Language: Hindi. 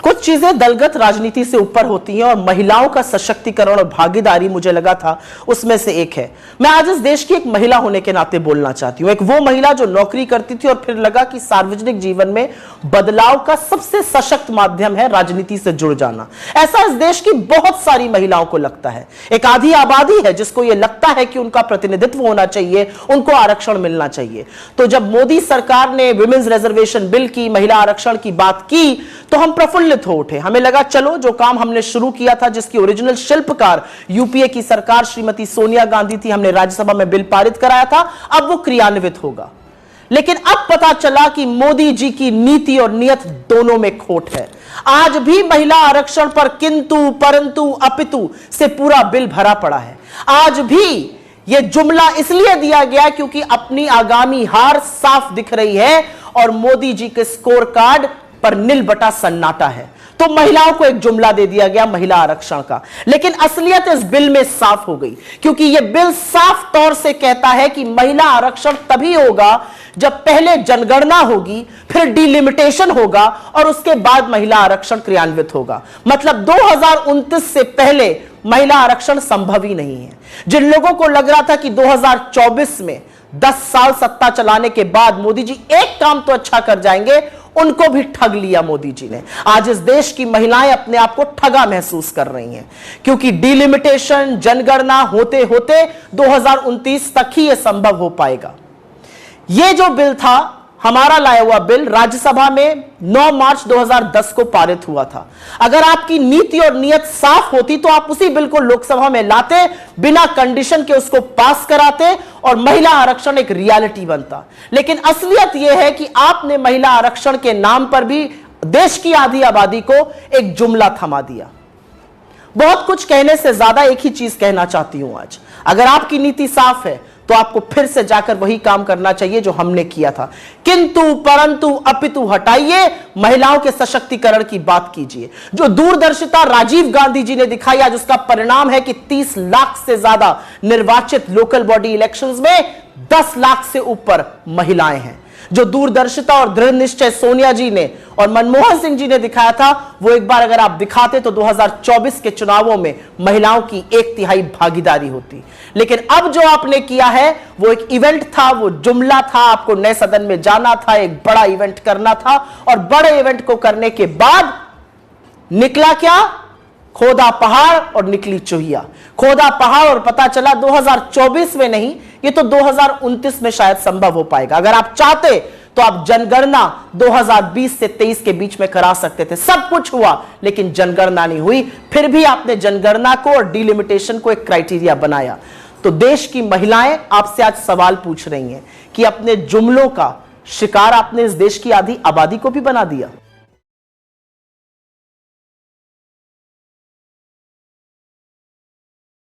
कुछ चीजें दलगत राजनीति से ऊपर होती हैं और महिलाओं का सशक्तिकरण और भागीदारी मुझे लगा था उसमें से एक है। मैं आज इस देश की एक महिला होने के नाते बोलना चाहती हूं, एक वो महिला जो नौकरी करती थी और फिर लगा कि सार्वजनिक जीवन में बदलाव का सबसे सशक्त माध्यम है राजनीति से जुड़ जाना। ऐसा इस देश की बहुत सारी महिलाओं को लगता है। एक आधी आबादी है जिसको यह लगता है कि उनका प्रतिनिधित्व होना चाहिए, उनको आरक्षण मिलना चाहिए। तो जब मोदी सरकार ने विमेंस रिजर्वेशन बिल की, महिला आरक्षण की बात की, तो हम प्रफुल्लित हो उठे। हमें लगा चलो जो काम हमने शुरू किया था, जिसकी ओरिजिनल शिल्पकार यूपीए की सरकार श्रीमती सोनिया गांधी थी, हमने राज्यसभा में बिल पारित कराया था, अब वो क्रियान्वित होगा। लेकिन अब पता चला कि मोदी जी की नीति और नियत दोनों में खोट है। आज भी महिला आरक्षण पर किंतु परंतु अपितु से पूरा बिल भरा पड़ा है। आज भी यह जुमला इसलिए दिया गया क्योंकि अपनी आगामी हार साफ दिख रही है और मोदी जी के स्कोर कार्ड पर नील बटा सन्नाटा है। तो महिलाओं को एक जुमला दे दिया गया महिला आरक्षण का, लेकिन असलियत इस बिल में साफ हो गई, क्योंकि यह बिल साफ तौर से कहता है कि महिला आरक्षण तभी होगा जब पहले जनगणना होगी, फिर डिलिमिटेशन होगा और उसके बाद महिला आरक्षण क्रियान्वित होगा। मतलब 2029 से पहले महिला आरक्षण संभव ही नहीं है। जिन लोगों को लग रहा था कि 2024 में 10 साल सत्ता चलाने के बाद मोदी जी एक काम तो अच्छा कर जाएंगे, उनको भी ठग लिया मोदी जी ने। आज इस देश की महिलाएं अपने आप को ठगा महसूस कर रही हैं, क्योंकि डिलिमिटेशन, जनगणना होते होते 2029 तक ही यह संभव हो पाएगा। यह जो बिल था, हमारा लाया हुआ बिल, राज्यसभा में 9 मार्च 2010 को पारित हुआ था। अगर आपकी नीति और नियत साफ होती तो आप उसी बिल को लोकसभा में लाते, बिना कंडीशन के उसको पास कराते और महिला आरक्षण एक रियलिटी बनता। लेकिन असलियत यह है कि आपने महिला आरक्षण के नाम पर भी देश की आधी आबादी को एक जुमला थमा दिया। बहुत कुछ कहने से ज्यादा एक ही चीज कहना चाहती हूं आज। अगर आपकी नीति साफ है तो आपको फिर से जाकर वही काम करना चाहिए जो हमने किया था। किंतु परंतु अपितु हटाइए, महिलाओं के सशक्तिकरण की बात कीजिए। जो दूरदर्शिता राजीव गांधी जी ने दिखाई, आज उसका परिणाम है कि 30 लाख से ज्यादा निर्वाचित लोकल बॉडी इलेक्शंस में 10 लाख से ऊपर महिलाएं हैं। जो दूरदर्शिता और दृढ़ निश्चय सोनिया जी ने और मनमोहन सिंह जी ने दिखाया था, वो एक बार अगर आप दिखाते तो 2024 के चुनावों में महिलाओं की 1/3 भागीदारी होती। लेकिन अब जो आपने किया है वो एक इवेंट था, वो जुमला था, आपको नए सदन में जाना था, एक बड़ा इवेंट करना था और बड़े इवेंट को करने के बाद निकला क्या? खोदा पहाड़ और निकली चूहिया। खोदा पहाड़ और पता चला 2024 में नहीं, ये तो 2029 में शायद संभव हो पाएगा। अगर आप चाहते तो आप जनगणना 2020 से 23 के बीच में करा सकते थे। सब कुछ हुआ लेकिन जनगणना नहीं हुई। फिर भी आपने जनगणना को और डिलिमिटेशन को एक क्राइटेरिया बनाया। तो देश की महिलाएं आपसे आज सवाल पूछ रही हैं कि अपने जुमलों का शिकार आपने इस देश की आधी आबादी को भी बना दिया।